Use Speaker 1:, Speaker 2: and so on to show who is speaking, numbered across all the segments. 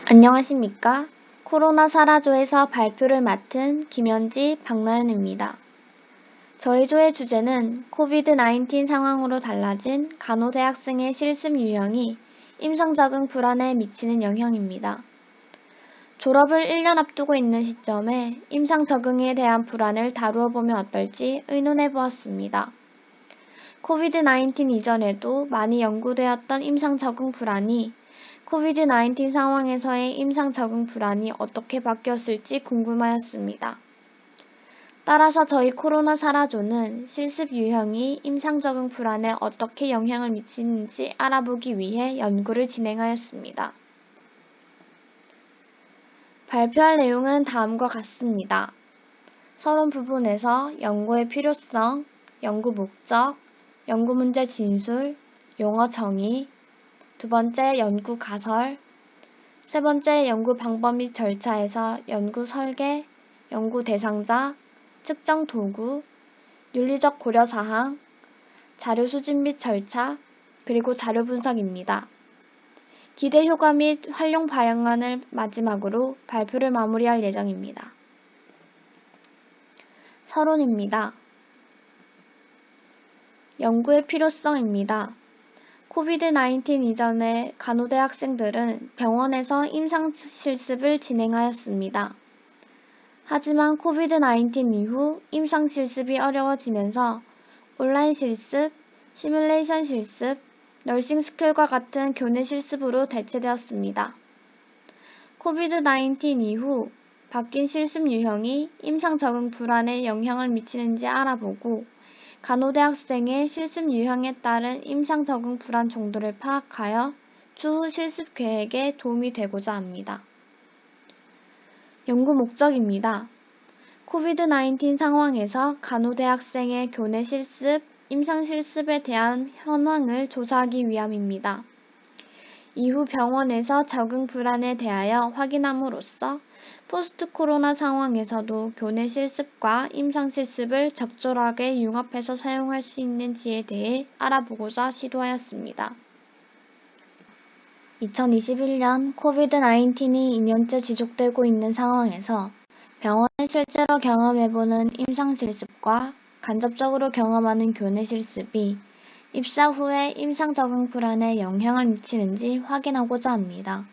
Speaker 1: 안녕하십니까? 코로나 사라조에서 발표를 맡은 김현지, 박나연입니다. 저희 조의 주제는 코비드-19 상황으로 달라진 간호대학생의 실습 유형이 임상 적응 불안에 미치는 영향입니다. 졸업을 1년 앞두고 있는 시점에 임상 적응에 대한 불안을 다루어 보면 어떨지 의논해 보았습니다. 코비드-19 이전에도 많이 연구되었던 임상 적응 불안이 코비드-19 상황에서의 임상 적응 불안이 어떻게 바뀌었을지 궁금하였습니다. 따라서 저희 코로나 사라조는 실습 유형이 임상 적응 불안에 어떻게 영향을 미치는지 알아보기 위해 연구를 진행하였습니다. 발표할 내용은 다음과 같습니다. 서론 부분에서 연구의 필요성, 연구 목적, 연구 문제 진술, 용어 정의, 두 번째 연구 가설, 세 번째 연구 방법 및 절차에서 연구 설계, 연구 대상자, 측정 도구, 윤리적 고려 사항, 자료 수집 및 절차, 그리고 자료 분석입니다. 기대 효과 및 활용 방안을 마지막으로 발표를 마무리할 예정입니다. 서론입니다. 연구의 필요성입니다. 코비드-19 이전에 간호대학생들은 병원에서 임상 실습을 진행하였습니다. 하지만 코비드-19 이후 임상 실습이 어려워지면서 온라인 실습, 시뮬레이션 실습, 너싱 스쿨과 같은 교내 실습으로 대체되었습니다. 코비드-19 이후 바뀐 실습 유형이 임상 적응 불안에 영향을 미치는지 알아보고 간호대학생의 실습 유형에 따른 임상 적응 불안 정도를 파악하여 추후 실습 계획에 도움이 되고자 합니다. 연구 목적입니다. 코비드-19 상황에서 간호대학생의 교내 실습, 임상 실습에 대한 현황을 조사하기 위함입니다. 이후 병원에서 적응 불안에 대하여 확인함으로써 포스트 코로나 상황에서도 교내 실습과 임상 실습을 적절하게 융합해서 사용할 수 있는지에 대해 알아보고자 시도하였습니다. 2021년 코비드-19이 2년째 지속되고 있는 상황에서 병원에 실제로 경험해보는 임상 실습과 간접적으로 경험하는 교내 실습이 입사 후에 임상 적응 불안에 영향을 미치는지 확인하고자 합니다.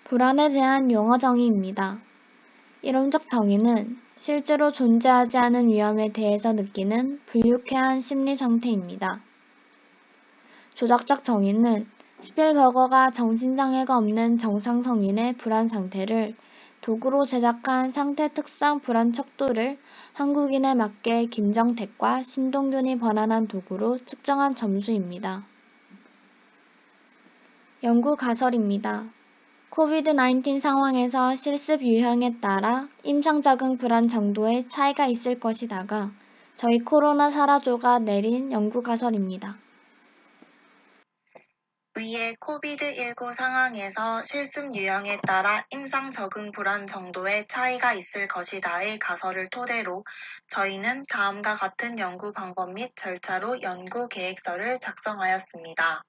Speaker 1: 불안에 대한 용어 정의입니다. 이론적 정의는 실제로 존재하지 않은 위험에 대해서 느끼는 불유쾌한 심리 상태입니다. 조작적 정의는 스필버거가 정신장애가 없는 정상 성인의 불안 상태를 도구로 제작한 상태 특성 불안 척도를 한국인에 맞게 김정택과 신동균이 번안한 도구로 측정한 점수입니다. 연구 가설입니다. 코비드-19 상황에서 실습 유형에 따라 임상 적응 불안 정도의 차이가 있을 것이다가 저희 코로나 사라조가 내린 연구 가설입니다.
Speaker 2: 위의 코비드-19 상황에서 실습 유형에 따라 임상 적응 불안 정도의 차이가 있을 것이다의 가설을 토대로 저희는 다음과 같은 연구 방법 및 절차로 연구 계획서를 작성하였습니다.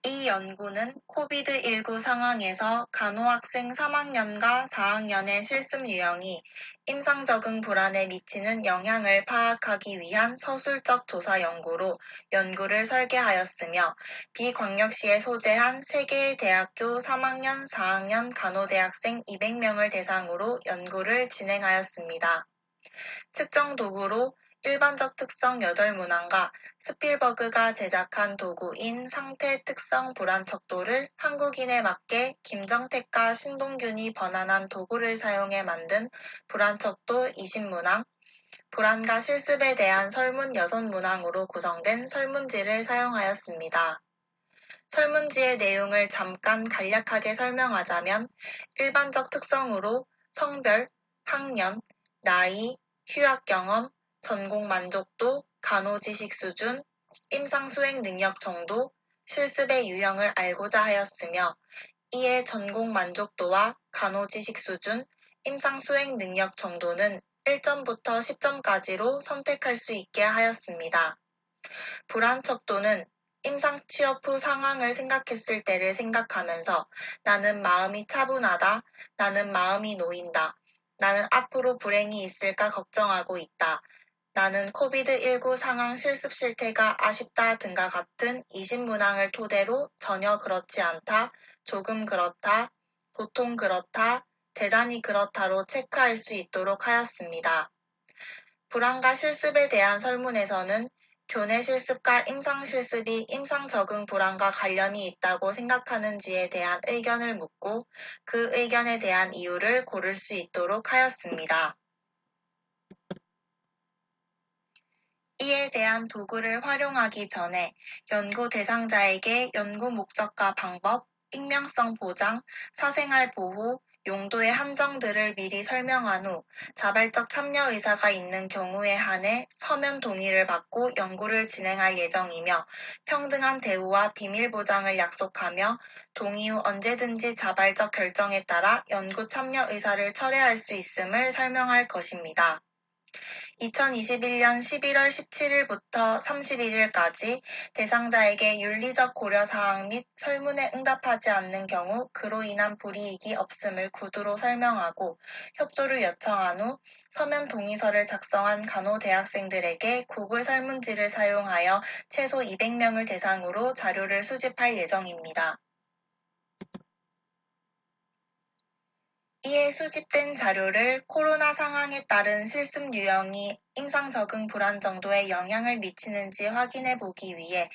Speaker 2: 이 연구는 코비드-19 상황에서 간호학생 3학년과 4학년의 실습 유형이 임상 적응 불안에 미치는 영향을 파악하기 위한 서술적 조사 연구로 연구를 설계하였으며 비광역시에 소재한 3개의 대학교 3학년, 4학년 간호대학생 200명을 대상으로 연구를 진행하였습니다. 측정 도구로 일반적 특성 8문항과 스필버그가 제작한 도구인 상태 특성 불안 척도를 한국인에 맞게 김정택과 신동균이 번안한 도구를 사용해 만든 불안 척도 20문항, 불안과 실습에 대한 설문 6문항으로 구성된 설문지를 사용하였습니다. 설문지의 내용을 잠깐 간략하게 설명하자면 일반적 특성으로 성별, 학년, 나이, 휴학 경험, 전공 만족도, 간호 지식 수준, 임상 수행 능력 정도, 실습의 유형을 알고자 하였으며 이에 전공 만족도와 간호 지식 수준, 임상 수행 능력 정도는 1점부터 10점까지로 선택할 수 있게 하였습니다. 불안 척도는 임상 취업 후 상황을 생각했을 때를 생각하면서 나는 마음이 차분하다. 나는 마음이 놓인다. 나는 앞으로 불행이 있을까 걱정하고 있다. 나는 코비드19 상황 실습 실태가 아쉽다 등과 같은 이신문항을 토대로 전혀 그렇지 않다, 조금 그렇다, 보통 그렇다, 대단히 그렇다로 체크할 수 있도록 하였습니다. 불안과 실습에 대한 설문에서는 교내 실습과 임상 실습이 임상 적응 불안과 관련이 있다고 생각하는지에 대한 의견을 묻고 그 의견에 대한 이유를 고를 수 있도록 하였습니다. 이에 대한 도구를 활용하기 전에 연구 대상자에게 연구 목적과 방법, 익명성 보장, 사생활 보호, 용도의 한정들을 미리 설명한 후 자발적 참여 의사가 있는 경우에 한해 서면 동의를 받고 연구를 진행할 예정이며 평등한 대우와 비밀 보장을 약속하며 동의 후 언제든지 자발적 결정에 따라 연구 참여 의사를 철회할 수 있음을 설명할 것입니다. 2021년 11월 17일부터 31일까지 대상자에게 윤리적 고려사항 및 설문에 응답하지 않는 경우 그로 인한 불이익이 없음을 구두로 설명하고 협조를 요청한 후 서면 동의서를 작성한 간호대학생들에게 구글 설문지를 사용하여 최소 200명을 대상으로 자료를 수집할 예정입니다. 이에 수집된 자료를 코로나 상황에 따른 실습 유형이 임상 적응 불안 정도에 영향을 미치는지 확인해 보기 위해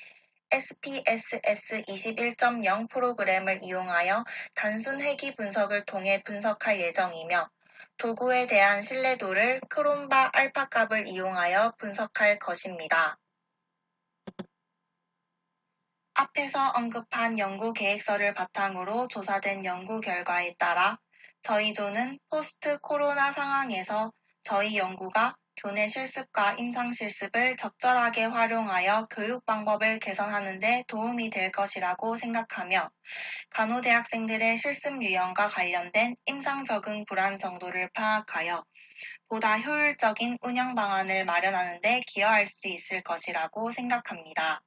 Speaker 2: SPSS 21.0 프로그램을 이용하여 단순 회귀 분석을 통해 분석할 예정이며 도구에 대한 신뢰도를 크롬바 알파값을 이용하여 분석할 것입니다. 앞에서 언급한 연구 계획서를 바탕으로 조사된 연구 결과에 따라 저희 조는 포스트 코로나 상황에서 저희 연구가 교내 실습과 임상 실습을 적절하게 활용하여 교육 방법을 개선하는 데 도움이 될 것이라고 생각하며 간호대학생들의 실습 유형과 관련된 임상 적응 불안 정도를 파악하여 보다 효율적인 운영 방안을 마련하는 데 기여할 수 있을 것이라고 생각합니다.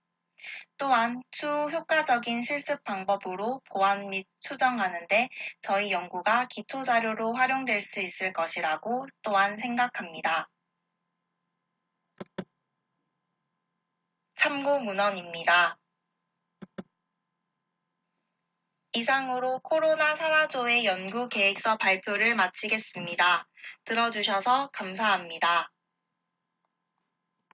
Speaker 2: 또한 추후 효과적인 실습 방법으로 보완 및 수정하는데 저희 연구가 기초자료로 활용될 수 있을 것이라고 또한 생각합니다. 참고 문헌입니다. 이상으로 코로나 사라조의 연구 계획서 발표를 마치겠습니다. 들어주셔서 감사합니다.